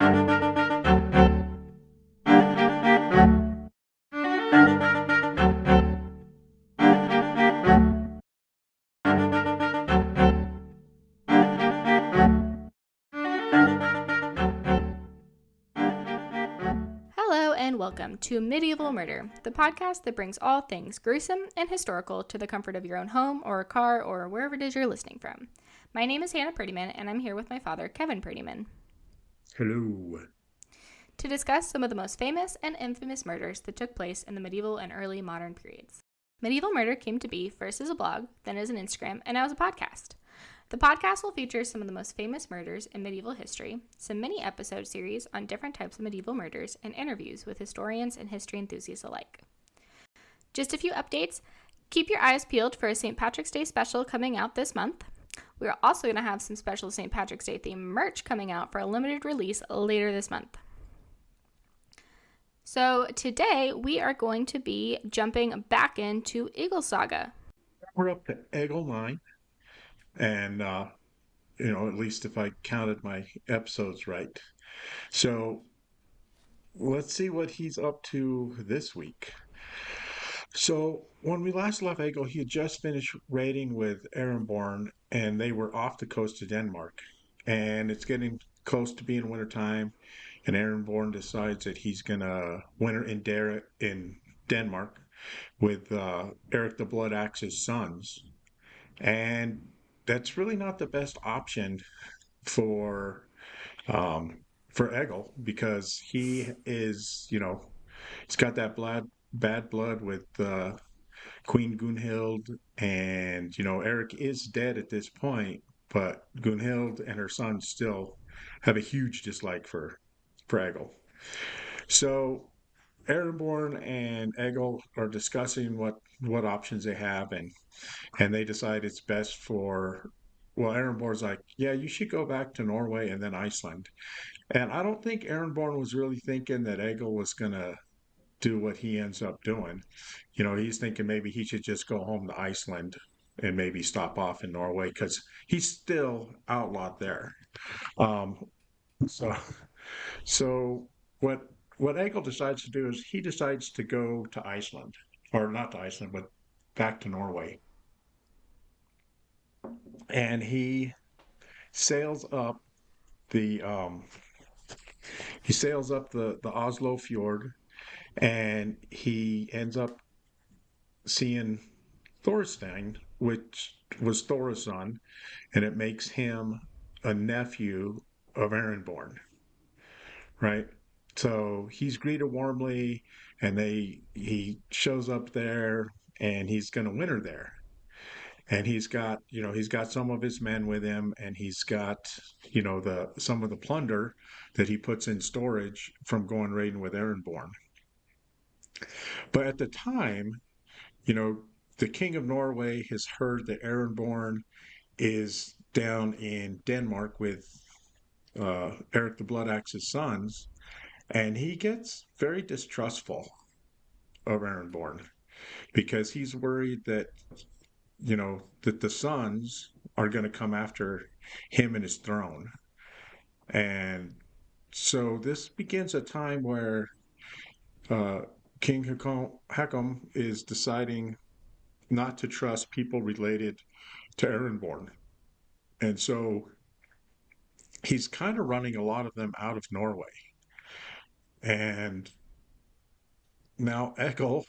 Hello and welcome to Medieval Murder, the podcast that brings all things gruesome and historical to the comfort of your own home or car or wherever it is you're listening from. My name is Hannah Purtymun and I'm here with my father, Kevin Purtymun. Hello. To discuss some of the most famous and infamous murders that took place in the medieval and early modern periods. Medieval Murder came to be first as a blog, then as an Instagram, and now as a podcast. The podcast will feature some of the most famous murders in medieval history, some mini-episode series on different types of medieval murders, and interviews with historians and history enthusiasts alike. Just a few updates. Keep your eyes peeled for a St. Patrick's Day special coming out this month. We're also going to have some special St. Patrick's Day themed merch coming out for a limited release later this month. So today we are going to be jumping back into Egil Saga. We're up to Egil 9. And, at least if I counted my episodes right. So let's see what he's up to this week. So when we last left Egil, he had just finished raiding with Erenborn, and they were off the coast of Denmark. And it's getting close to being wintertime, and Erenborn decides that he's going to winter in Denmark with Eric the Blood Axe's sons. And that's really not the best option for Egil, because he is, he's got that bad blood with Queen Gunhild, and Eric is dead at this point, but Gunhild and her son still have a huge dislike for Egil. So Erenborn and Egil are discussing what options they have, and they decide it's best Erenborn's like, yeah, you should go back to Norway and then Iceland. And I don't think Erenborn was really thinking that Egil was going to do what he ends up doing. He's thinking maybe he should just go home to Iceland and maybe stop off in Norway, because he's still outlawed there. Um, so, so what Egil decides to do is he decides to go to Iceland, or not to Iceland, but back to Norway. And he sails up the Oslo fjord, and he ends up seeing Thorstein, which was Thor's son, and it makes him a nephew of Erenborn, right? So he's greeted warmly, and he shows up there, and he's going to winter there. And he's got some of his men with him, and he's got, some of the plunder that he puts in storage from going raiding with Erenborn. But at the time, the King of Norway has heard that Erenborn is down in Denmark with Eric the Blood Axe's sons, and he gets very distrustful of Erenborn, because he's worried that that the sons are going to come after him and his throne. And so this begins a time where King Haakon is deciding not to trust people related to Erenborn. And so he's kind of running a lot of them out of Norway. And now Egil,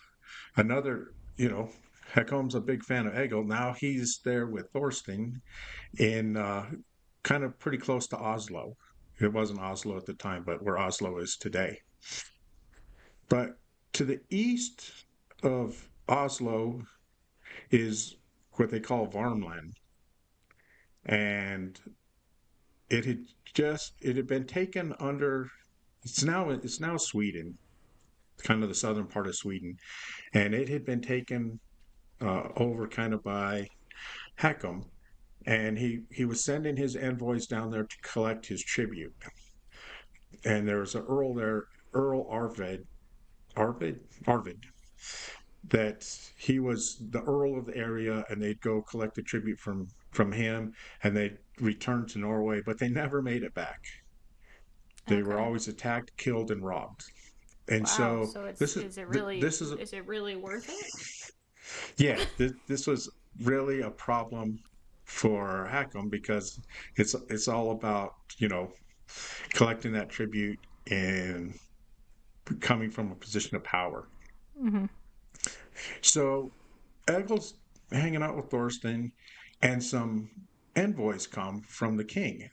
Haakon's a big fan of Egil. Now he's there with Thorstein in kind of pretty close to Oslo. It wasn't Oslo at the time, but where Oslo is today. But to the east of Oslo is what they call Varmland. And it had been taken under, it's now Sweden, kind of the southern part of Sweden. And it had been taken over kind of by Haakon. And he was sending his envoys down there to collect his tribute. And there was an earl there, Earl Arvid, that he was the earl of the area, and they'd go collect the tribute from him, and they'd return to Norway, but they never made it back. They were Okay. always attacked, killed, and robbed. And Wow. so So it's this is is it really worth it? yeah, this was really a problem for Hackham because it's all about, collecting that tribute and coming from a position of power. Mm-hmm. So Egil's hanging out with Thorstein, and some envoys come from the king,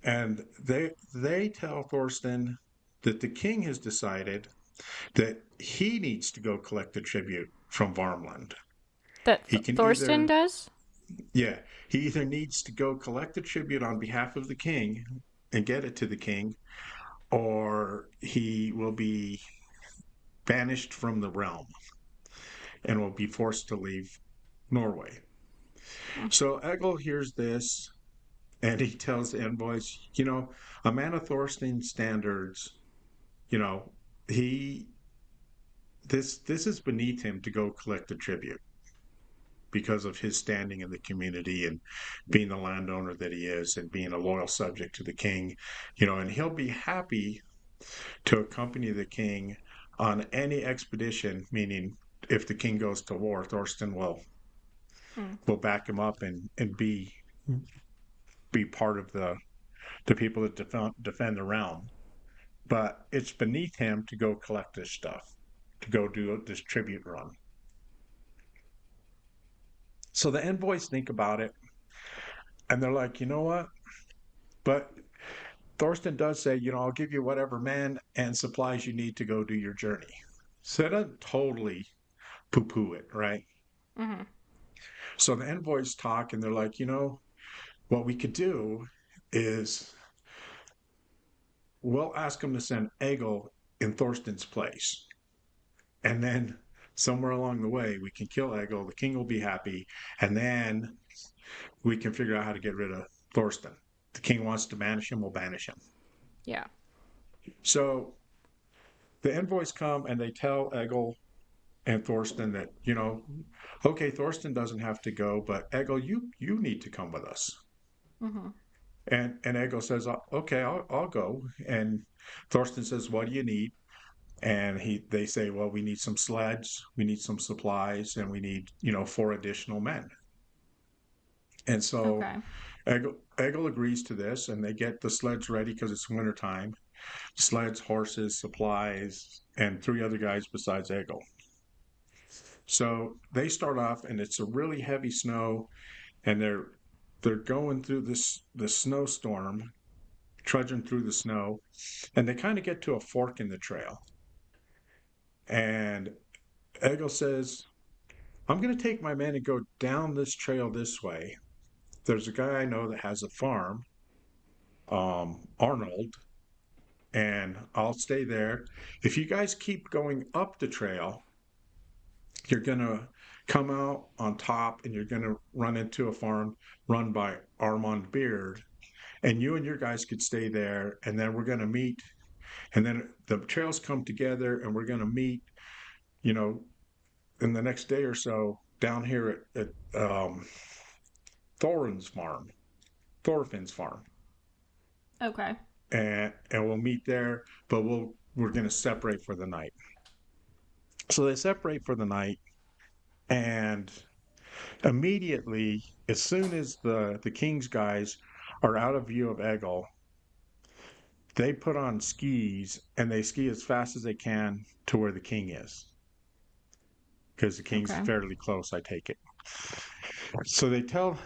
and they tell Thorstein that the king has decided that he needs to go collect the tribute from Varmland. That He can Thorsten either does? Yeah, he either needs to go collect the tribute on behalf of the king and get it to the king, or he will be banished from the realm and will be forced to leave Norway. Hmm. So Egil hears this and he tells the envoys, a man of Thorstein's standards, you know, he this is beneath him to go collect the tribute because of his standing in the community and being the landowner that he is and being a loyal subject to the king, and he'll be happy to accompany the king on any expedition, meaning if the king goes to war, Thorsten Hmm. will back him up and be part of the people that defend the realm. But it's beneath him to go collect this stuff, to go do this tribute run. So the envoys think about it and they're like, you know what? But Thorsten does say, I'll give you whatever men and supplies you need to go do your journey. So they don't totally poo poo it, right? Mm-hmm. So the envoys talk and they're like, what we could do is we'll ask him to send Egil in Thorsten's place. And then somewhere along the way, we can kill Egil, the king will be happy, and then we can figure out how to get rid of Thorsten. The king wants to banish him, we'll banish him. Yeah. So the envoys come and they tell Egil and Thorsten that, okay, Thorsten doesn't have to go, but Egil, you need to come with us. Mm-hmm. And Egil says, okay, I'll go. And Thorsten says, what do you need? And they say, well, we need some sleds, we need some supplies, and we need, 4 additional men. And so Okay. Egil agrees to this, and they get the sleds ready because it's wintertime. Sleds, horses, supplies, and 3 other guys besides Egil. So they start off, and it's a really heavy snow, and they're going through the snowstorm, trudging through the snow, and they kind of get to a fork in the trail. And Egil says, I'm going to take my men and go down this trail this way. There's a guy I know that has a farm, Arnold, and I'll stay there. If you guys keep going up the trail, you're going to come out on top and you're going to run into a farm run by Armand Beard. And you and your guys could stay there, and then we're going to meet. And then the trails come together, and we're going to meet, you know, in the next day or so down here at Thorin's farm, Thorfinn's farm, Okay. and we'll meet there. But we're going to separate for the night. So they separate for the night, and immediately, as soon as the king's guys are out of view of Egil, they put on skis and they ski as fast as they can to where the king is, because the king's Okay. fairly close, I take it. So they tell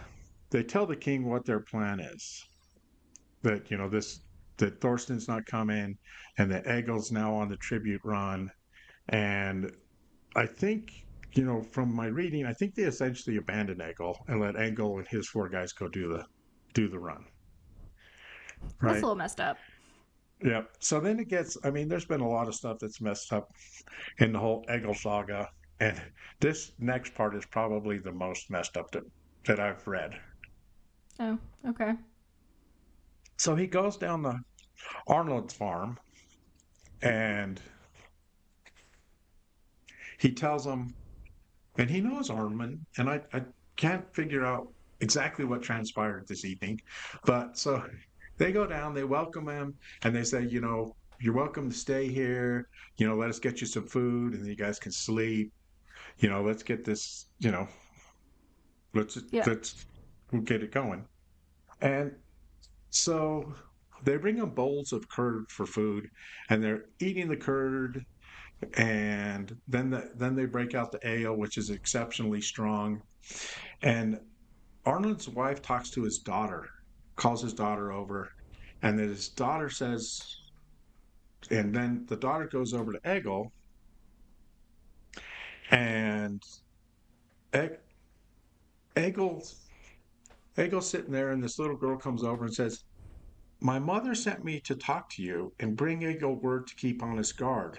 the king what their plan is. That that Thorsten's not coming, and that Egil's now on the tribute run. And I think, from my reading, I think they essentially abandoned Egil and let Egil and his 4 guys go do the run. That's a Right. little messed up. Yeah. So then it gets. I mean, there's been a lot of stuff that's messed up in the whole Egil saga, and this next part is probably the most messed up that I've read. Oh, okay. So he goes down the Arnold's farm and he tells him, and he knows Armin, and I can't figure out exactly what transpired this evening, but so they go down, they welcome him, and they say, you're welcome to stay here. Let us get you some food, and you guys can sleep. Let's get this. Let's Yeah. let's get it going. And so they bring them bowls of curd for food, and they're eating the curd. And then they break out the ale, which is exceptionally strong. And Arnold's wife talks to his daughter, calls his daughter over, and then his daughter says, and then the daughter goes over to Egil, and Eg, Egil, Egil's sitting there, and this little girl comes over and says, "My mother sent me to talk to you and bring Egil word to keep on his guard.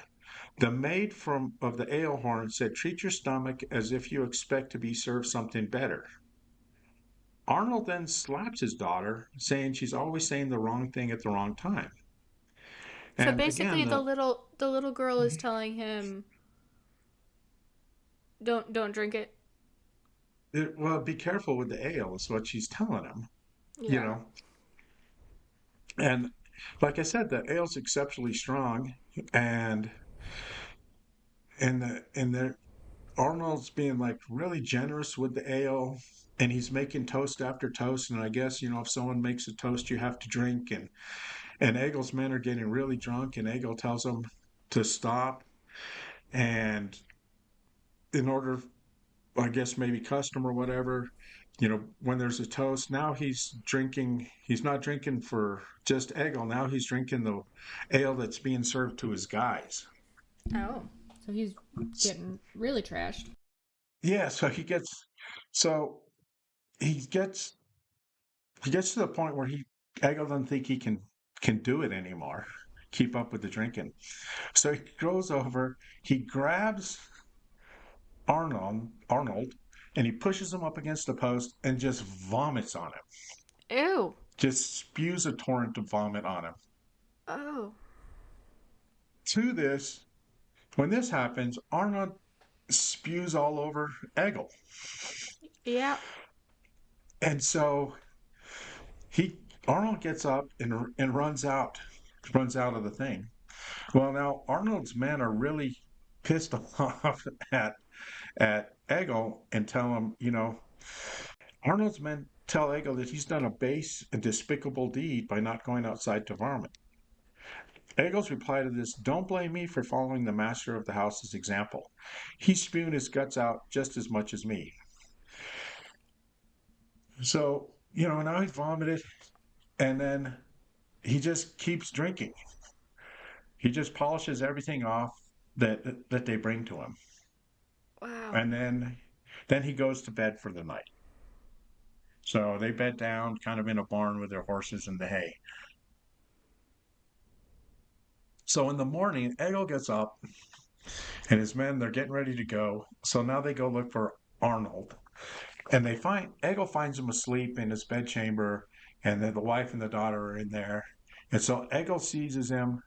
The maid from of the ale horn said, treat your stomach as if you expect to be served something better." Arnold then slaps his daughter, saying she's always saying the wrong thing at the wrong time. So And basically, again, the little girl is telling him, don't drink it. well, be careful with the ale is what she's telling him, you Yeah. know. And like I said, the ale's exceptionally strong, and the Arnold's being like really generous with the ale, and he's making toast after toast. And I guess if someone makes a toast, you have to drink. And Egil's men are getting really drunk, and Egil tells them to stop. And in order, I guess maybe custom or whatever, when there's a toast, now he's drinking. He's not drinking for just Egil. Now he's drinking the ale that's being served to his guys. Oh. So he's getting really trashed. Yeah, so he gets he gets to the point where Egil doesn't think he can do it anymore, keep up with the drinking. So he goes over, he grabs Arnold, and he pushes him up against the post and just vomits on him. Ew. Just spews a torrent of vomit on him. Oh. To this, when this happens, Arnold spews all over Egil. Yeah. And so he Arnold gets up and runs out of the thing. Well, now Arnold's men are really pissed off at Egil and tell him, Arnold's men tell Egil that he's done a base and despicable deed by not going outside to vomit. Egil's reply to this, don't blame me for following the master of the house's example. He's spewing his guts out just as much as me. So, now he's vomited, and then he just keeps drinking. He just polishes everything off that they bring to him. Wow. And then he goes to bed for the night. So they bed down kind of in a barn with their horses and the hay. So in the morning, Egil gets up and his men, they're getting ready to go. So now they go look for Arnold. And Egil finds him asleep in his bedchamber, and then the wife and the daughter are in there. And so Egil seizes him,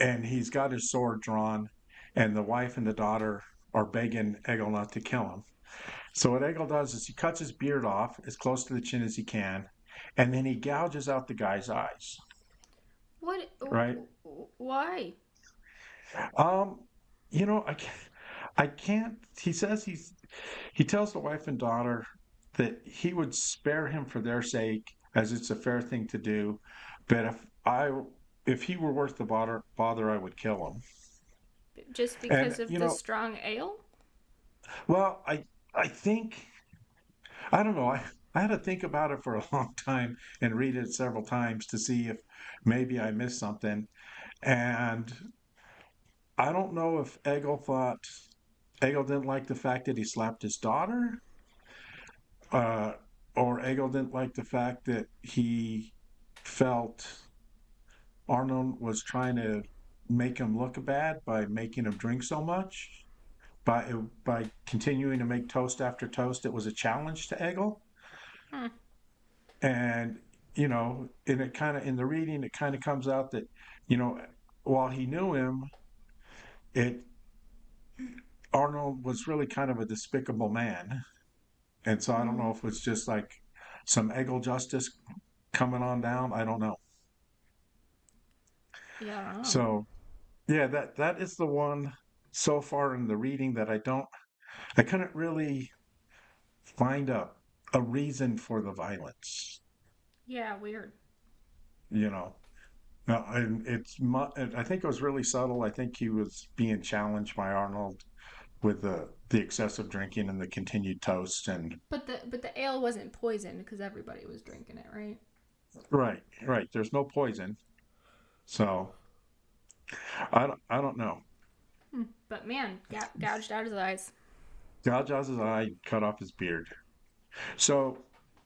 and he's got his sword drawn, and the wife and the daughter are begging Egil not to kill him. So what Egil does is he cuts his beard off as close to the chin as he can, and then he gouges out the guy's eyes. What? Right? Why? Um, I can't. He says he tells the wife and daughter that he would spare him for their sake, as it's a fair thing to do. But if he were worth the bother, I would kill him. Just And because of the strong ale? well, I think I don't know. I had to think about it for a long time and read it several times to see if maybe I missed something. And I don't know if Egil didn't like the fact that he slapped his daughter, uh, or Egil didn't like the fact that he felt Arnold was trying to make him look bad by making him drink so much. By continuing to make toast after toast, it was a challenge to Egil. Hmm. And and it kind of in the reading, it kind of comes out that you know while he knew him, it Arnold was really kind of a despicable man. And so I don't know Mm. if it's just like some Egil justice coming on down. I don't know. Yeah, I don't know. So yeah, that is the one so far in the reading that I couldn't really find a reason for the violence. Yeah, weird. You know, no, and I think it was really subtle. I think he was being challenged by Arnold with the excessive drinking and the continued toast and But the ale wasn't poisoned because everybody was drinking it, right? right, right. There's no poison, so I don't know. But man, gouged out his eyes. Gajaz's eye cut off his beard. So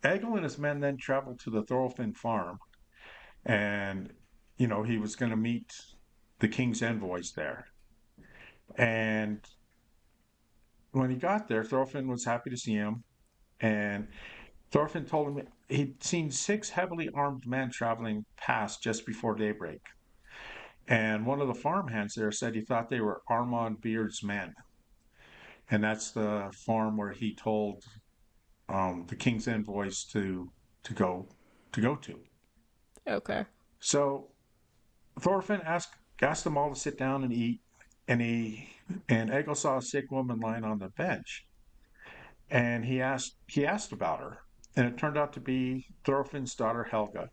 Egil and his men then traveled to the Thorfinn farm, and he was going to meet the king's envoys there. And when he got there, Thorfinn was happy to see him, and Thorfinn told him he'd seen 6 heavily armed men traveling past just before daybreak. And one of the farmhands there said he thought they were Armand Beard's men. And that's the farm where he told the king's envoys to go to. Okay. So Thorfinn asked them all to sit down and eat, and Egil saw a sick woman lying on the bench, and he asked about her, and it turned out to be Thorfinn's daughter Helga.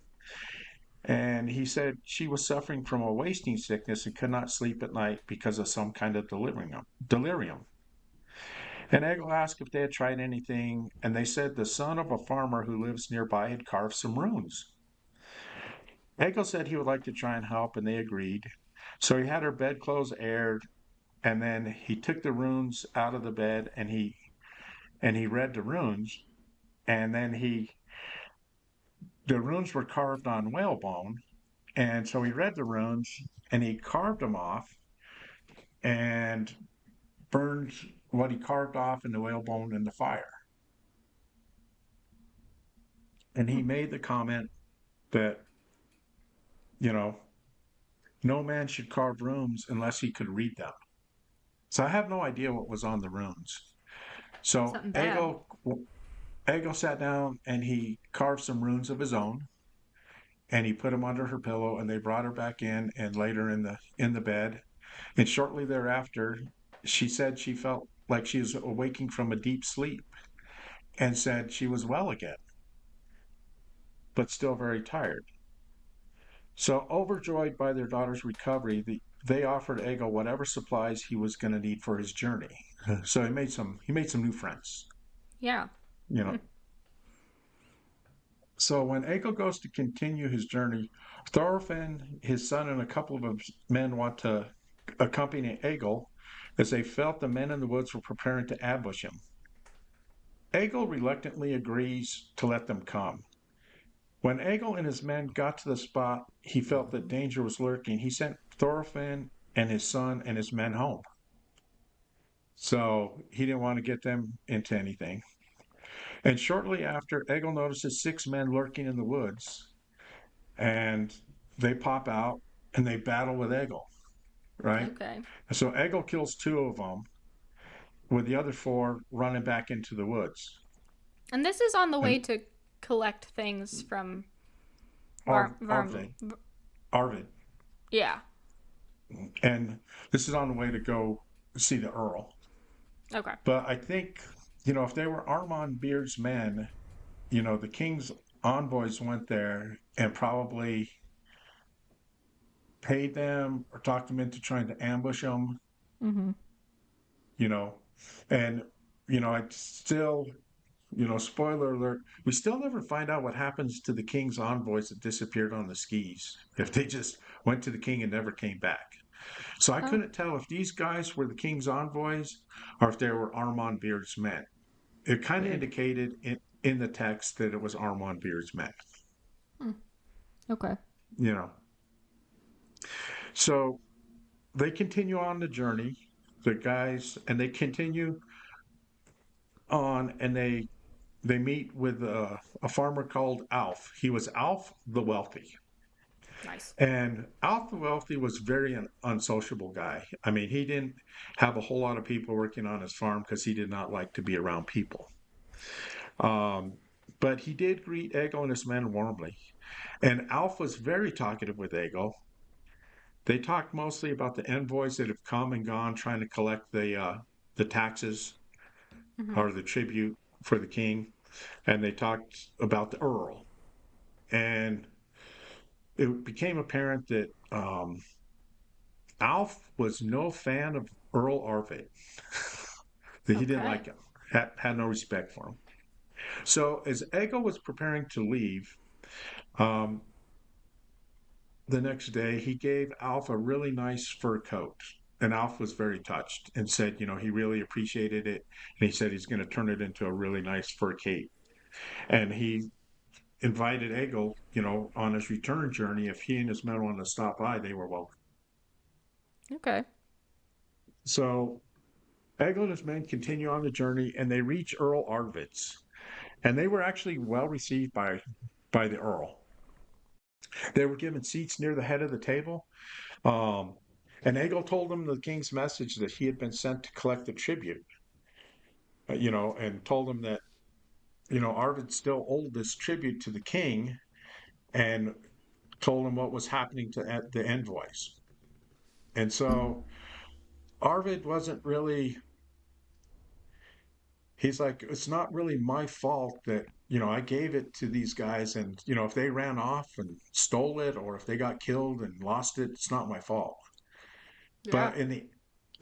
And he said she was suffering from a wasting sickness and could not sleep at night because of some kind of delirium. And Egil asked if they had tried anything, and they said the son of a farmer who lives nearby had carved some runes. Egil said he would like to try and help, and they agreed. So he had her bedclothes aired, and then he took the runes out of the bed, and he read the runes, and then the runes were carved on whalebone, and so he read the runes, and he carved them off, and burned what he carved off in the whalebone in the fire. And he made the comment that, you know, no man should carve runes unless he could read them. So I have no idea what was on the runes. So Something bad. Egil sat down and he carved some runes of his own, and he put them under her pillow, and they brought her back in and laid her in the bed. And shortly thereafter, she said she felt like she was awaking from a deep sleep, and said she was well again, but still very tired. So, overjoyed by their daughter's recovery, they offered Egil whatever supplies he was going to need for his journey. So he made some new friends. Yeah. You know. So when Egil goes to continue his journey, Thorfinn, his son, and a couple of his men want to accompany Egil, as they felt the men in the woods were preparing to ambush him. Egil reluctantly agrees to let them come. When Egil and his men got to the spot he felt that danger was lurking, he sent Thorfinn and his son and his men home. So he didn't want to get them into anything. And shortly after, Egil notices 6 men lurking in the woods, and they pop out and they battle with Egil, right? Okay. So Egil kills 2 of them, with the other 4 running back into the woods. And this is on the way And to collect things from Arvid, Arvid, Yeah. and this is on the way to go see the Earl. Okay. But I think, if they were Armand Beard's men, the king's envoys went there and probably paid them or talked them into trying to ambush them, Mm-hmm. you know, and, I still, spoiler alert, we still never find out what happens to the king's envoys that disappeared on the skis, if they just went to the king and never came back. So I Oh. couldn't tell if these guys were the king's envoys or if they were Armand Beard's men. It kind of Weird. indicated in the text that it was Armand Beard's men, Okay. you know. So they continue on the journey, the guys, and they continue on, and they meet with a farmer called Alf. He was Alf the Wealthy. Nice. And Alf the Wealthy was very unsociable guy. I mean, he didn't have a whole lot of people working on his farm because he did not like to be around people. Um, but he did greet Egil and his men warmly. And Alf was very talkative with Egil. They talked mostly about the envoys that have come and gone trying to collect the taxes Mm-hmm. or the tribute for the king, and they talked about the Earl. And it became apparent that Alf was no fan of Earl Arvid. That he didn't Okay. like him, had no respect for him. So as Egil was preparing to leave, um, the next day he gave Alf a really nice fur coat. And Alf was very touched and said, he really appreciated it. And he said he's going to turn it into a really nice fur cape. And he invited Egil, on his return journey. If he and his men wanted to stop by, they were welcome. Okay. So Egil and his men continue on the journey and they reach Earl Arvid's. And they were actually well received by the Earl. They were given seats near the head of the table. Um, and Egil told them the king's message that he had been sent to collect the tribute, and told them that, Arvid still owed this tribute to the king and told him what was happening to the envoys. And so Arvid wasn't really, he's like, it's not really my fault that, I gave it to these guys and, if they ran off and stole it or if they got killed and lost it, it's not my fault. Yeah.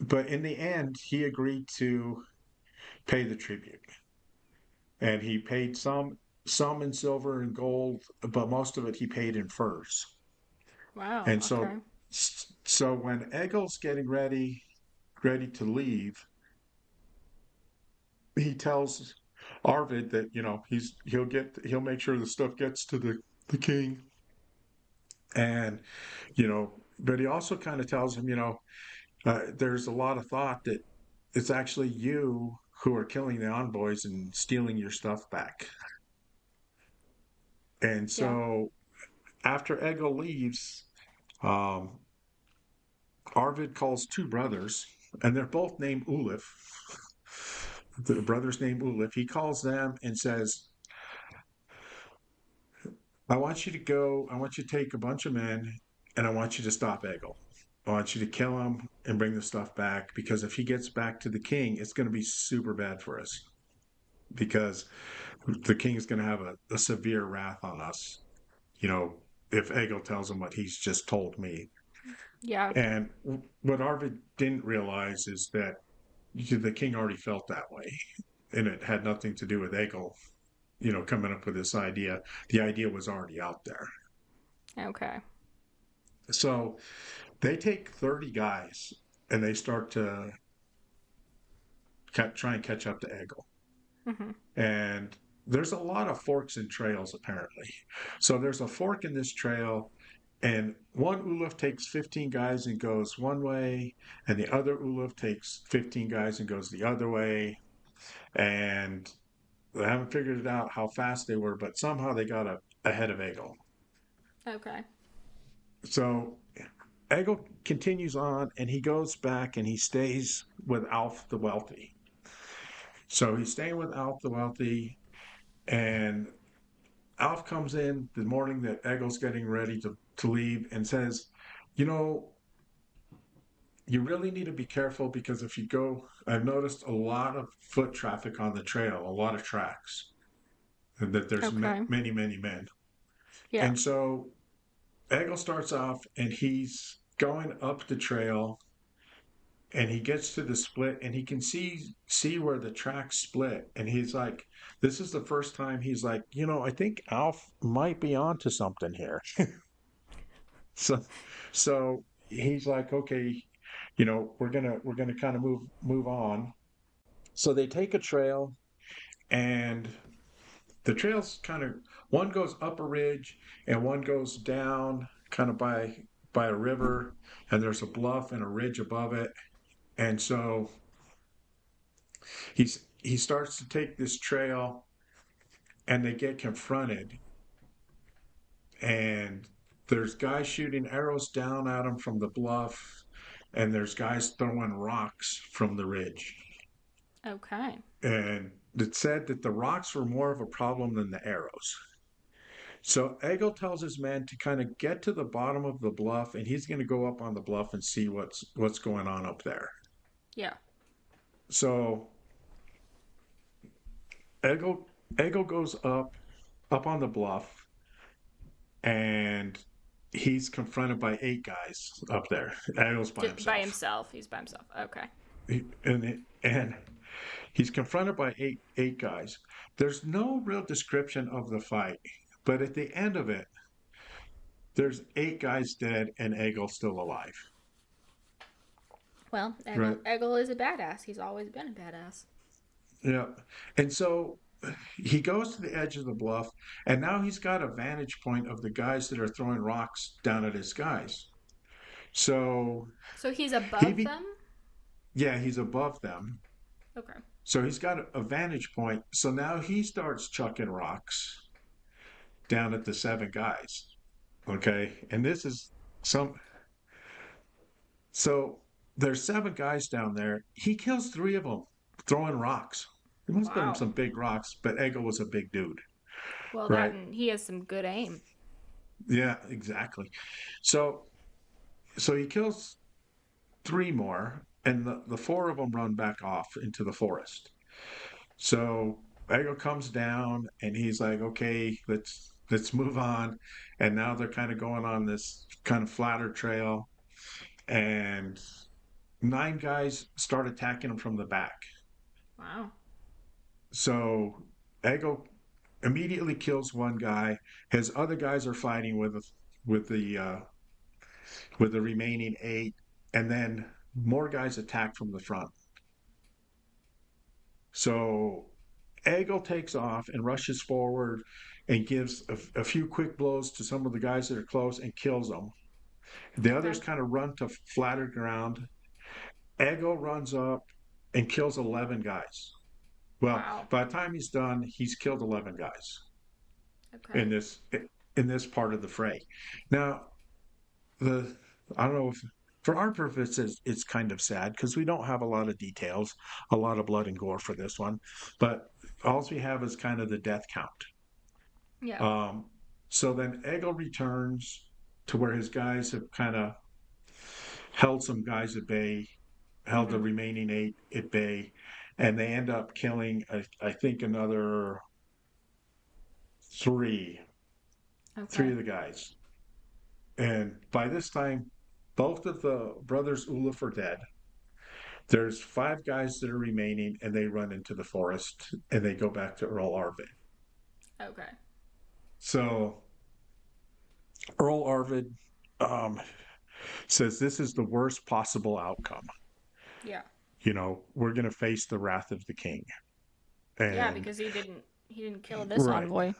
But in the end, he agreed to pay the tribute, and he paid some in silver and gold, but most of it he paid in furs. Wow. And Okay. so when Egil's getting ready to leave, he tells Arvid that he'll make sure the stuff gets to the king, and but he also kind of tells him, there's a lot of thought that it's actually you who are killing the envoys and stealing your stuff back. And Yeah. so after Egil leaves, um, Arvid calls two brothers, and they're both named Ulif. The brother's named Ulif. He calls them and says, I want you to go, I want you to take a bunch of men, and I want you to stop Egil. I want you to kill him and bring the stuff back because if he gets back to the king, it's going to be super bad for us because the king is going to have a severe wrath on us, you know, if Egil tells him what he's just told me. Yeah. And what Arvid didn't realize is that the king already felt that way. And it had nothing to do with Egil, coming up with this idea. The idea was already out there. Okay. So they take 30 guys and they start to try and catch up to Egil. Mm-hmm. And there's a lot of forks and trails, apparently. So there's a fork in this trail, and one Uluf takes 15 guys and goes one way, and the other Uluf takes 15 guys and goes the other way. And they haven't figured it out how fast they were, but somehow they got ahead of Egil. Okay. So Egil continues on, and he goes back and he stays with Alf the Wealthy. So he's staying with Alf the Wealthy, and Alf comes in the morning that Egil's getting ready to leave and says, You know, you really need to be careful because if you go, I've noticed a lot of foot traffic on the trail, a lot of tracks, and that there's Okay. many, many men. Yeah. And so Egil starts off and he's going up the trail and he gets to the split and he can see where the tracks split and he's like, this is the first time he's like, I think Alf might be onto something here. So so he's like, okay, we're gonna kind of move on. So they take a trail, and the trails kind of, one goes up a ridge and one goes down kind of by a river, and there's a bluff and a ridge above it. And so he starts to take this trail, and they get confronted, and there's guys shooting arrows down at him from the bluff, and there's guys throwing rocks from the ridge. Okay. And it said that the rocks were more of a problem than the arrows. So Egil tells his men to kind of get to the bottom of the bluff, and he's going to go up on the bluff and see what's going on up there. Yeah. So Egil goes up on the bluff, and he's confronted by 8 guys up there. Egil's by Just by himself, himself. He's by himself. Okay. and he's confronted by eight guys. There's no real description of the fight, but at the end of it, there's 8 guys dead and Egil still alive. Well, Right? Egil is a badass. He's always been a badass. Yeah. And so he goes to the edge of the bluff, and now he's got a vantage point of the guys that are throwing rocks down at his guys. So So he's he above be them? yeah, he's above them. Okay. So he's got a vantage point. So now he starts chucking rocks down at the 7 guys. Okay. And this is some so there's 7 guys down there. He kills 3 of them throwing rocks. It must have been Wow. some big rocks, but Egil was a big dude, Well, that right? and he has some good aim. Yeah, exactly. So so he kills 3 more, and the 4 of them run back off into the forest. So Egil comes down and he's like, okay, let's move on. And now they're kind of going on this kind of flatter trail, and 9 guys start attacking him from the back. Wow. So Egil immediately kills one guy. His other guys are fighting with the uh, with the remaining 8, and then more guys attack from the front. So Egil takes off and rushes forward and gives a few quick blows to some of the guys that are close and kills them. The Okay. others kind of run to flatter ground. Egil runs up and kills 11 guys. Well, Wow. by the time he's done, he's killed 11 guys Okay. in this part of the fray. Now, the I don't know if for our purposes it's kind of sad because we don't have a lot of details, a lot of blood and gore for this one, but all we have is kind of the death count. Yeah. Um, so then Egil returns to where his guys have kind of held some guys at bay, held the Mm-hmm. remaining 8 at bay, and they end up killing, I think, another three, Okay. three of the guys. And by this time, both of the brothers Ulaf are dead. There's 5 guys that are remaining, and they run into the forest and they go back to Earl Arvid. Okay. So Earl Arvid um, says this is the worst possible outcome. Yeah. We're going to face the wrath of the king. Yeah, And because he didn't kill this right, envoy.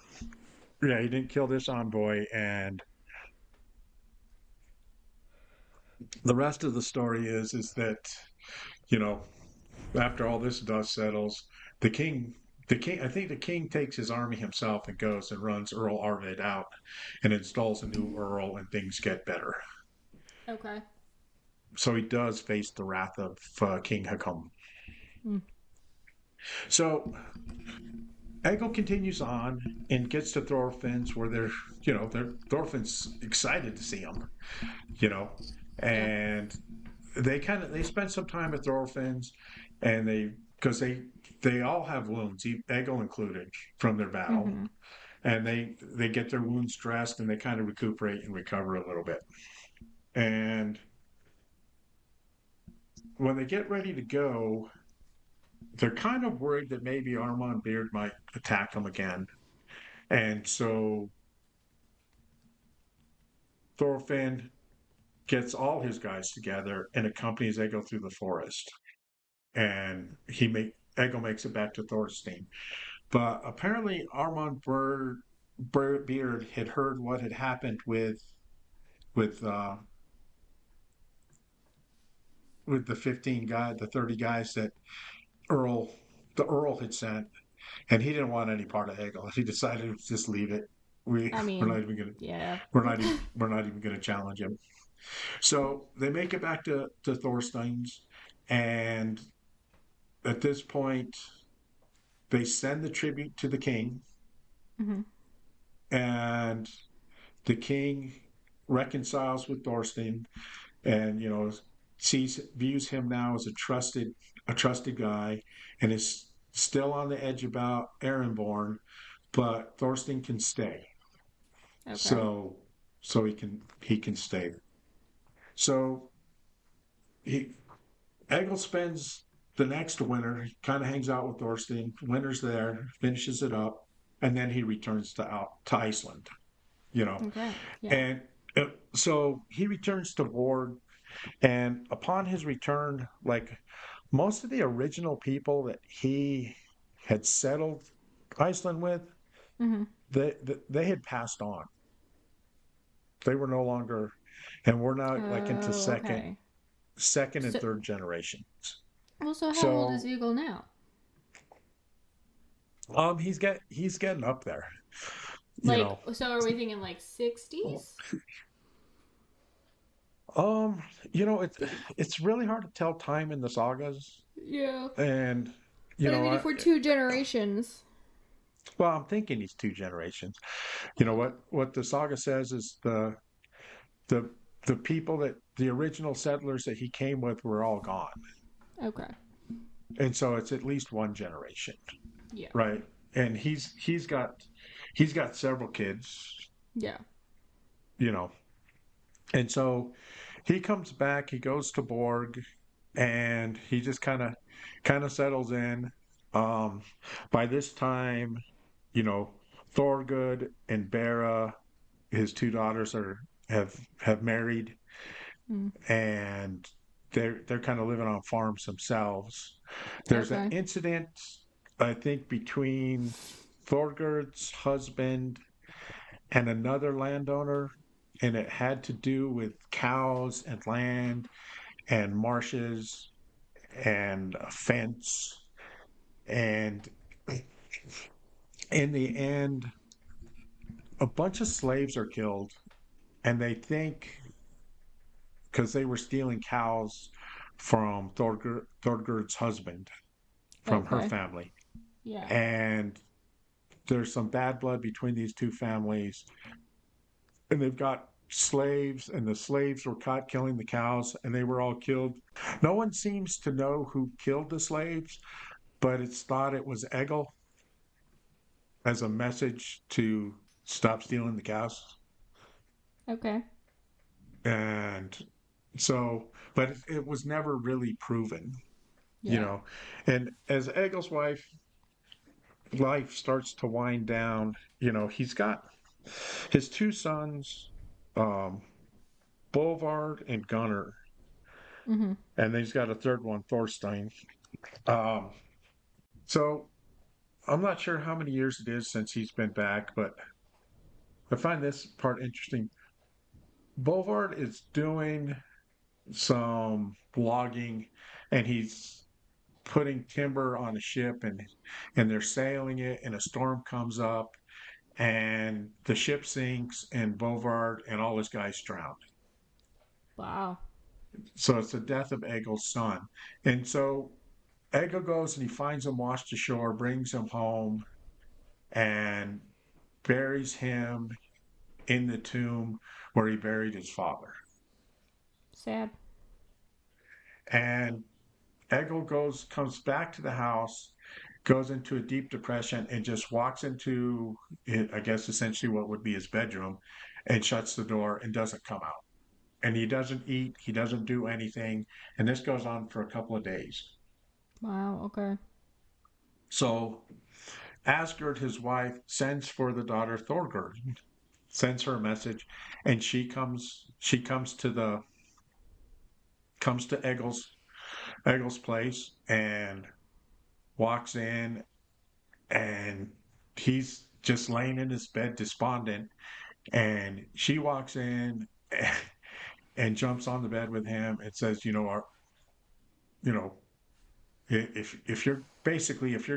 yeah, he didn't kill this envoy, and the rest of the story is that you know after all this dust settles, the king. I think the king takes his army himself and goes and runs Earl Arvid out and installs a new earl, and things get better. Okay. So he does face the wrath of King Haakon. Mm. So Egil continues on and gets to Thorfinn's where Thorfinn's excited to see him, you know, Yeah. and they spend some time at Thorfinn's, and because they all have wounds, Egil included, from their battle, Mm-hmm. and they get their wounds dressed and they kind of recuperate and recover a little bit. And when they get ready to go, they're kind of worried that maybe Armand Beard might attack them again. And so Thorfinn gets all his guys together and accompanies Egil through the forest. And Egil makes it back to Thorstein. But apparently Beard had heard what had happened with uh, with the 30 guys that Earl the Earl had sent, and he didn't want any part of Egil. He decided to just leave it. I We're mean, not even gonna yeah. we're not even gonna challenge him. So they make it back to Thorstein's, and at this point, they send the tribute to the king, Mm-hmm. and the king reconciles with Thorstein, and views him now as a trusted guy, and is still on the edge about Aragorn, but Thorstein can stay. Okay. So he can stay. So he Egil spends the next winter, he kind of hangs out with Thorstein. Winter's there, finishes it up, and then he returns to Iceland. You know, Okay. Yeah. and so he returns to Vord, and upon his return, like most of the original people that he had settled Iceland with, Mm-hmm. they had passed on. They were no longer, and we're now like into Oh, okay. second and So, third generations. well, so how old is So Egil now? he's getting up there, you Like, know. so are we thinking like 60s? Um, it's really hard to tell time in the sagas, Yeah. and you But I know, mean, if we're two generations. well, I'm thinking he's two generations. You know what the saga says is the the people that the original settlers that he came with were all gone, Okay. and so it's at least one generation, Yeah. right? And he's got several kids, Yeah. you know, and so he comes back. He goes to Borg, and he just kind of settles in. Um, by this time, you know, Thorgood and Bera, his two daughters, have married, Mm. and they're kind of living on farms themselves. There's an Okay. incident, I think, between Thorgood's husband and another landowner, and it had to do with cows and land and marshes and a fence. And in the end, a bunch of slaves are killed, and they think because they were stealing cows from Thorgerd's husband, from her Okay. family. Yeah. And there's some bad blood between these two families, and they've got slaves, and the slaves were caught killing the cows, and they were all killed. No one seems to know who killed the slaves, but it's thought it was Egil, as a message to stop stealing the cows. Okay. And so, but it was never really proven, you Yeah. know. And as Egil's life starts to wind down, he's got his two sons, um, Bolvard and Gunnar, Mm-hmm. and then he's got a third one, Thorstein. Um, so I'm not sure how many years it is since he's been back, but I find this part interesting. Bolvard is doing some logging, and he's putting timber on a ship, and they're sailing it, and a storm comes up, and the ship sinks, and Bovard and all his guys drown. Wow. So it's the death of Egil's son. And so Egil goes and he finds him washed ashore, brings him home, and buries him in the tomb where he buried his father. Sad. And Egil comes back to the house, goes into a deep depression, and just walks into it, I guess essentially what would be his bedroom, and shuts the door and doesn't come out. And he doesn't eat, he doesn't do anything, and this goes on for a couple of days. Wow. Okay. So Asgerd, his wife, sends for the daughter Thorgerd, sends her a message, and she comes to Egil's place, and walks in, and he's just laying in his bed despondent, and she walks in and jumps on the bed with him and says, you know if you're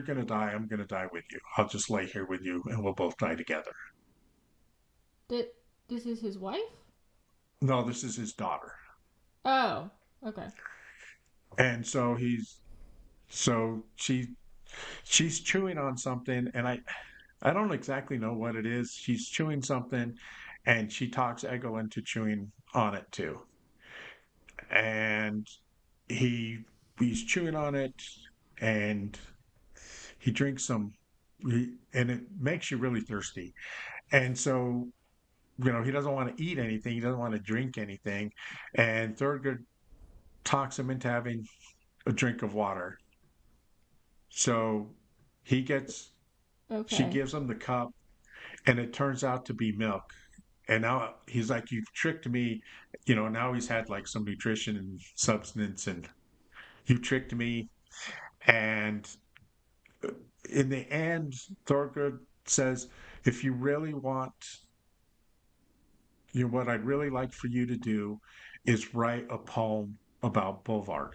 going to die, I'm going to die with you. I'll just lay here with you, and we'll both die together. Th- this is his wife? No, this is his daughter. Oh. Okay. And so she's chewing on something, and I don't exactly know what it is. She's chewing something, and she talks Egil into chewing on it too. And he he's chewing on it, and he drinks some, and it makes you really thirsty. And so, he doesn't want to eat anything. He doesn't want to drink anything. And Thurgood talks him into having a drink of water. So he gets, she Okay. gives him the cup, and it turns out to be milk. And now he's like, "You've tricked me." Now he's had like some nutrition and substance, and you tricked me. And in the end, Thorgood says, "If you really want, what I'd really like for you to do is write a poem about Bolvar."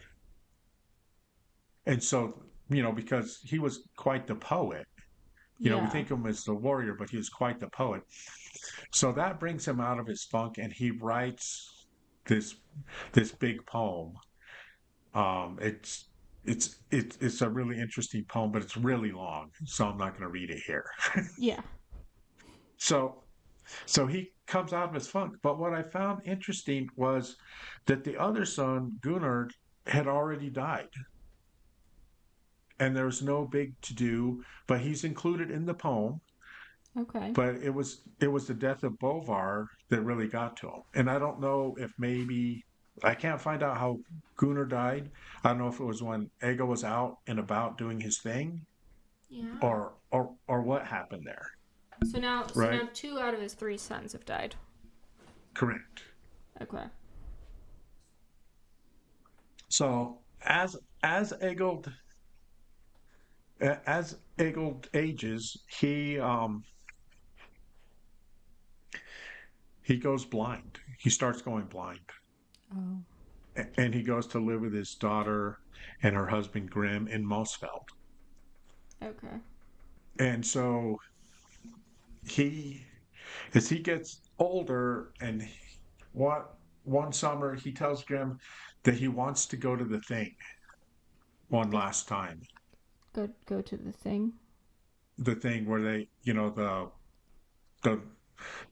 And so, because he was quite the poet, we Yeah. think of him as the warrior, but he was quite the poet. So that brings him out of his funk, and he writes this this big poem. It's a really interesting poem, but it's really long, so I'm not going to read it here. Yeah. So so he comes out of his funk. But what I found interesting was that the other son, Gunnar, had already died, and there was no big to do. But he's included in the poem. Okay. But it was the death of Bovar that really got to him. And I don't know if maybe I can't find out how Gunnar died. I don't know if it was when Ego was out and about doing his thing, Yeah. or what happened there. So now Right? two out of his three sons have died. Correct. Okay. So as Egold ages, he goes blind. He starts going blind. Oh. And he goes to live with his daughter and her husband Grim in Mosfeld. Okay. And so he as he gets older, and what one summer he tells Grim that he wants to go to the thing one The last time. go to the thing. The thing where they, the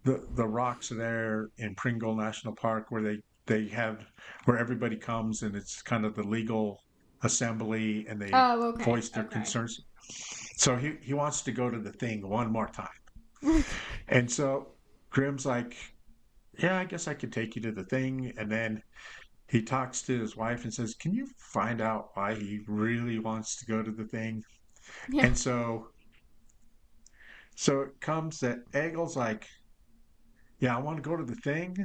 the rocks there in Pringle National Park, where they have where everybody comes, and it's kind of the legal assembly, and they Oh, okay. voice their Okay. concerns. So he wants to go to the thing one more time. And so Grim's like, "Yeah, I guess I could take you to the thing." And then he talks to his wife and says, "Can you find out why he really wants to go to the thing?" Yeah. And so it comes that Egil's like, "Yeah, I want to go to the thing,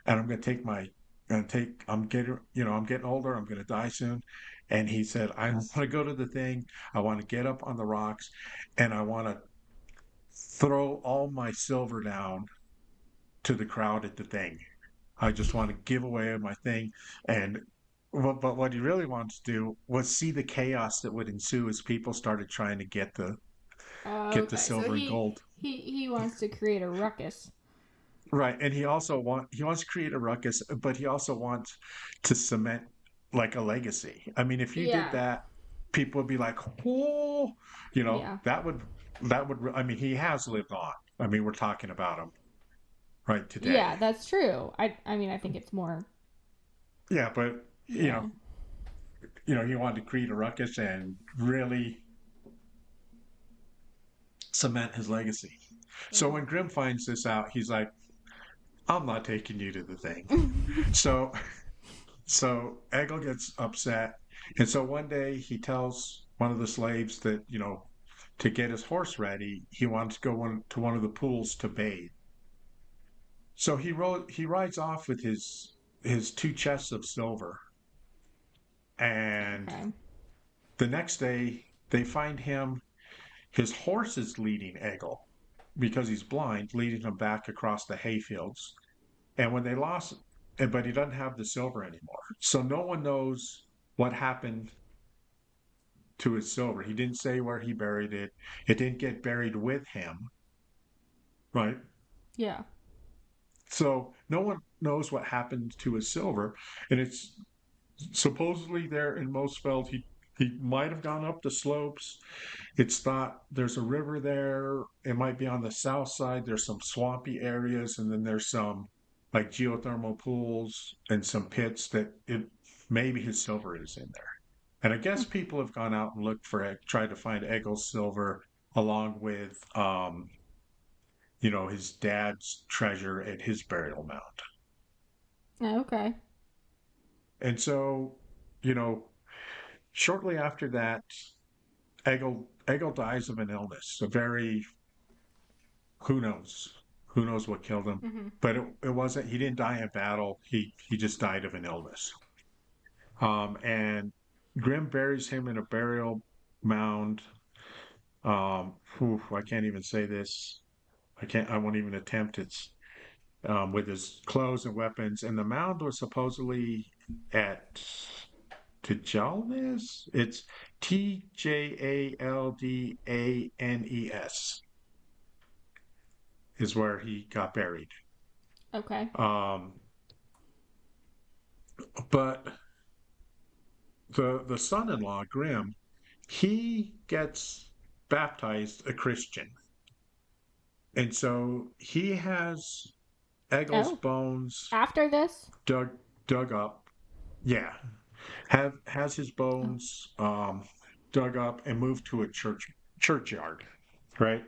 and I'm going to take I'm getting older. I'm going to die soon." And he said, "I want to go to the thing. I want to get up on the rocks, and I want to throw all my silver down to the crowd at the thing. I just want to give away my thing." And but what he really wanted to do was see the chaos that would ensue as people started trying to get the Okay. So silver and he gold. he wants to create a ruckus. Right, and he wants to create a ruckus, but he also wants to cement like a legacy. I mean, if you did Yeah. that, people would be like, "Oh, Yeah. that would." I mean, he has lived on. I mean, we're talking about him right Yeah, today. that's true. I mean, I think it's more. Yeah, but Yeah. he wanted to create a ruckus and really cement his legacy. So when Grim finds this out, he's like, "I'm not taking you to the thing." So so Egil gets upset, and so one day he tells one of the slaves that to get his horse ready, he wants to go to one of the pools to bathe. So he rides off with his two chests of silver, and Okay. the next day they find him. His horse is leading Egil because he's blind, leading him back across the hayfields. And when they lost, but he doesn't have the silver anymore. So no one knows what happened to his silver. He didn't say where he buried it. It didn't get buried with him, right? Yeah. So no one knows what happened to his silver, and it's supposedly there in Mosfeld. He might have gone up the slopes. It's thought there's a river there. It might be on the south side. There's some swampy areas, and then there's some like geothermal pools and some pits that it maybe his silver is in there. And I guess people have gone out and looked for it, tried to find Egil's silver along with his dad's treasure at his burial mound. Okay. And so, you know, shortly after that, Egil dies of an illness, a very who knows, who knows what killed him, Mm-hmm. but it wasn't. He didn't die in battle. He just died of an illness. And Grim buries him in a burial mound. I can't even say this. I can't. I won't even attempt it. With his clothes and weapons, and the mound was supposedly at Tjaldanes. It's Tjaldanes is where he got buried. Okay. Um, but the son-in-law Grim, he gets baptized a Christian, and so he has Egil's Oh, bones after this? dug dug up. Yeah, have has his Oh, bones dug up and moved to a churchyard, right?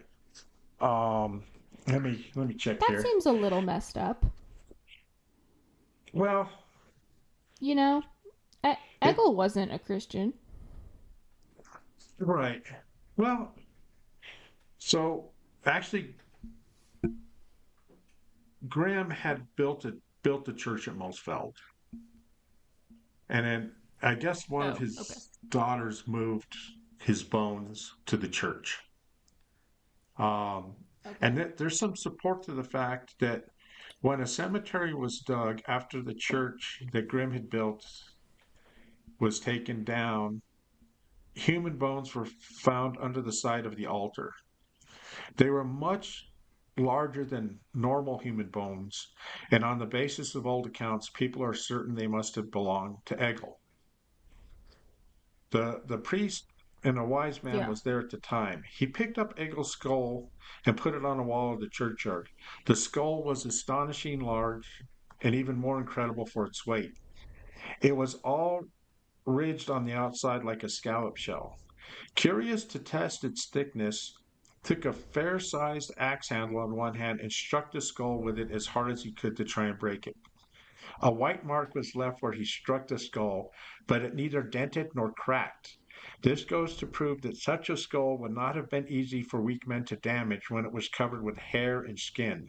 Um, let me check that here. seems a little messed up. Well, You know, it Egil wasn't a Christian. right. Well, so actually, Graham had built a church at Mosfeld, and then I guess one of Oh, okay. his daughters moved his bones to the church. Um, and Okay. there's some support to the fact that when a cemetery was dug after the church that Grimm had built was taken down, human bones were found under the side of the altar. They were much larger than normal human bones, and on the basis of old accounts, people are certain they must have belonged to Egil. The priest and a wise man Yeah. was there at the time. He picked up Egil's skull and put it on a wall of the churchyard. The skull was astonishingly large and even more incredible for its weight. It was all ridged on the outside like a scallop shell. Curious to test its thickness, took a fair-sized axe handle on one hand and struck the skull with it as hard as he could to try and break it. A white mark was left where he struck the skull, but it neither dented nor cracked. This goes to prove that such a skull would not have been easy for weak men to damage when it was covered with hair and skin.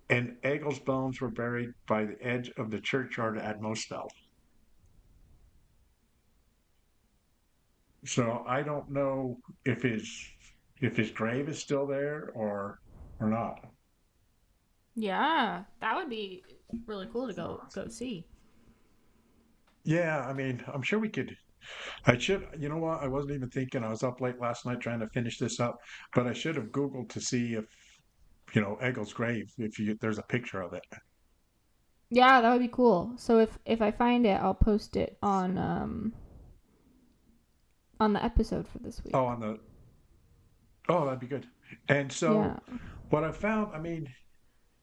And Egil's bones were buried by the edge of the churchyard at Mosfeld. So I don't know if his grave is still there or not. Yeah, that would be really cool to go see. Yeah, I mean, I'm sure we could. I should, you know what? I wasn't even thinking. I was up late last night trying to finish this up, but I should have Googled to see if, Egil's grave, if there's a picture of it. Yeah, that would be cool. So if I find it, I'll post it on the episode for this Oh, week. that'd be good. And so Yeah. what I found, I mean,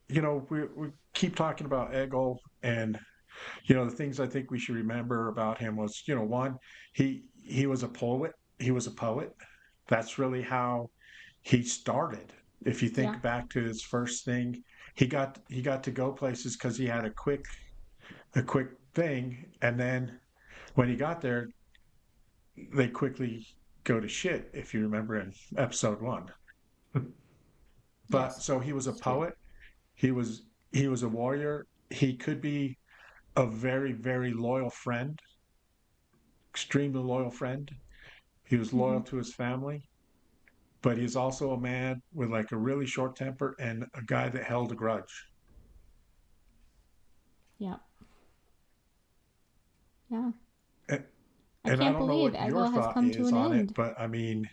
we keep talking about Egil and, the things I think we should remember about him was, one, he was a poet. He was a poet. That's really how he started. If you Yeah. think back to his first thing, he got to go places because he had a quick thing, and then when he got there, they quickly go to shit. If you remember in episode one, but Yes. so he was a It's true. poet. He was a warrior. He could be a very very loyal friend, extremely loyal friend. He was Mhm. loyal to his family, but he's also a man with like a really short temper and a guy that held a grudge. Yeah. Yeah. And, I and I can't don't know believe what your Egil has thought come to is an on it, end. but I mean,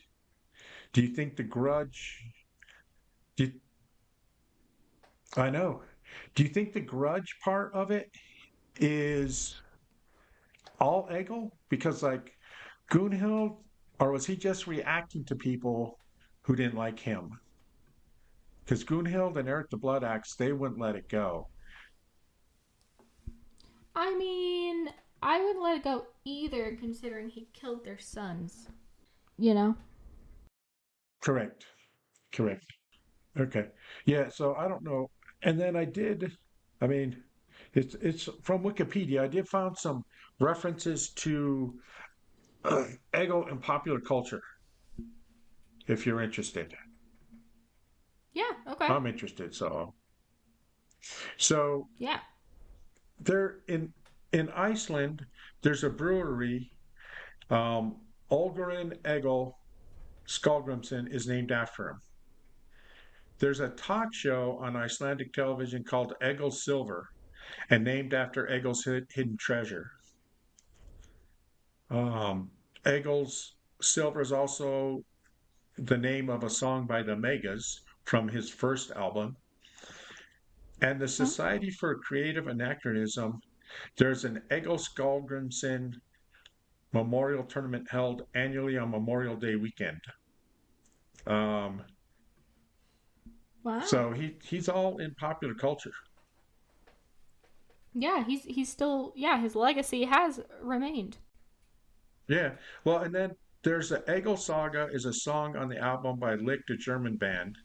do you think the grudge? Do you, I know. Do you think the grudge part of it is all Egil? Because like Gunhild, or was he just reacting to people who didn't like him? Because Gunhild and Eric the Blood Axe, they wouldn't let it go. I mean, I wouldn't let it go either, considering he killed their sons. You know? Correct. Correct. Okay. Yeah, so I don't know. And then I mean, it's from Wikipedia. I did found some references to Egil in popular culture, if you're interested. Yeah, okay. I'm interested, so Yeah. there in Iceland, there's a brewery. Olgerin Egil Skallgrimsson is named after him. There's a talk show on Icelandic television called Egil Silver and named after Egil's hidden treasure. Um, Egil's Silver is also the name of a song by the Megas from his first album. And the Okay. Society for Creative Anachronism, there's an Egil Skallgrimsson Memorial Tournament held annually on Memorial Day weekend. Um, Wow. so he's all in popular culture. Yeah, he's still, yeah, his legacy has remained. Yeah. Well, and then there's the Egil Saga is a song on the album by Licht, a German band.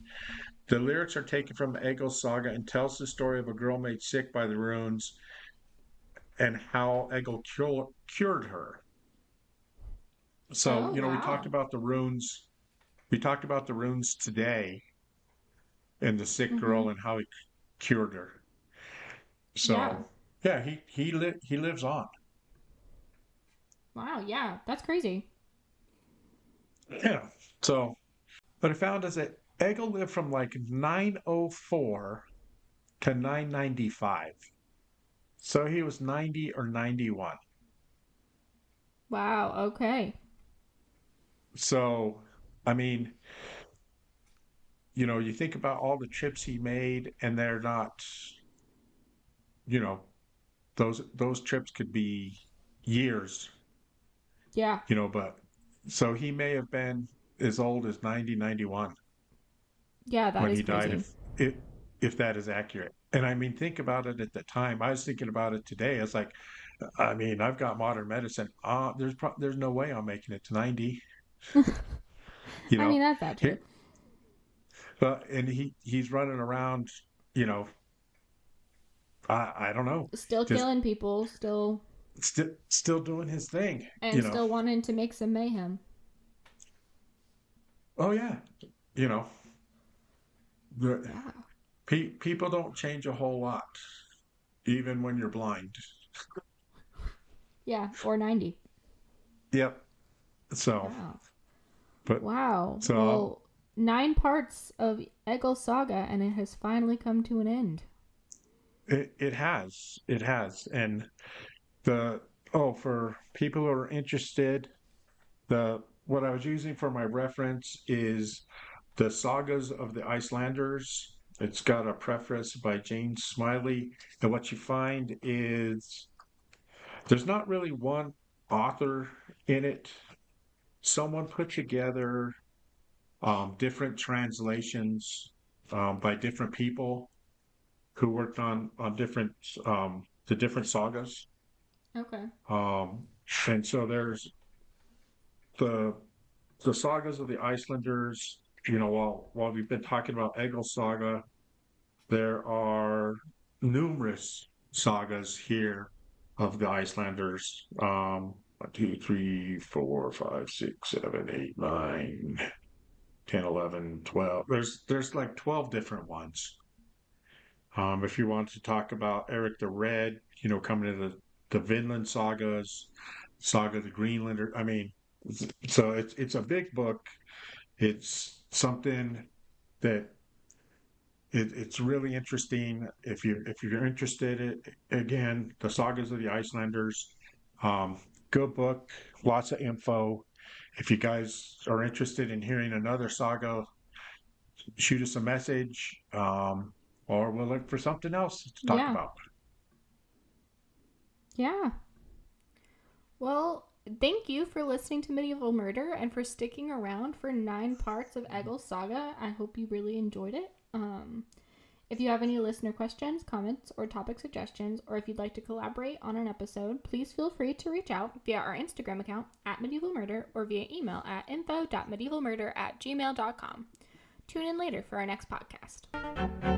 The lyrics are taken from Egil's Saga and tells the story of a girl made sick by the runes and how Egil cured her. So, Oh, we talked wow. about the runes. We talked about the runes today and the sick Mm-hmm. girl and how he cured her. Yeah. So, yeah, he lives on. Wow, yeah, that's crazy. Yeah. So, what I found is that Egil lived from like 904 to 995. So he was 90 or 91. Wow, okay. So, I mean, you think about all the trips he made, and they're not, you know, those trips could be years, Yeah. but so he may have been as old as 90, 91 Yeah, that when is he died, crazy. if that is accurate. And I mean, think about it at the time. I was thinking about it today. It's like, I mean, I've got modern medicine. There's no way I'm making it to 90. You I know, mean, that's that he, too. but and he's running around. You know, I don't know, Still just killing people, still, still doing his thing. and still wanting to make some mayhem. Oh yeah, you know, the, Wow. people don't change a whole lot, even when you're blind. Yeah, or 90. Yep. So, Wow. but Wow. so Well, 9 parts of Egil Saga, and it has finally come to an end. it has, and the for people who are interested, the what I was using for my reference is the Sagas of the Icelanders. It's got a preface by James Smiley, and what you find is there's not really one author in it. Someone put together different translations by different people who worked on different the different sagas. Okay. Um, and so there's the the sagas of the Icelanders. While we've been talking about Egil Saga, there are numerous sagas here of the Icelanders. 1, 2, 3, 4, 5, 6, 7, 8, 9, 10, 11, 12. There's like 12 different ones. If you want to talk about Eric the Red, coming to the Vinland sagas, Saga of the Greenlander. I mean, so it's a big book. It's something that it's really interesting. If you're interested, again, the Sagas of the Icelanders, um, good book, lots of info. If you guys are interested in hearing another saga, shoot us a message, or we'll look for something else to talk Yeah. about. Yeah. Well, thank you for listening to Medieval Murder and for sticking around for 9 parts of Egil's saga. I hope you really enjoyed it. If you have any listener questions, comments, or topic suggestions, or if you'd like to collaborate on an episode, please feel free to reach out via our Instagram account @medievalmurder or via email at info.medievalmurder@gmail.com. Tune in later for our next podcast.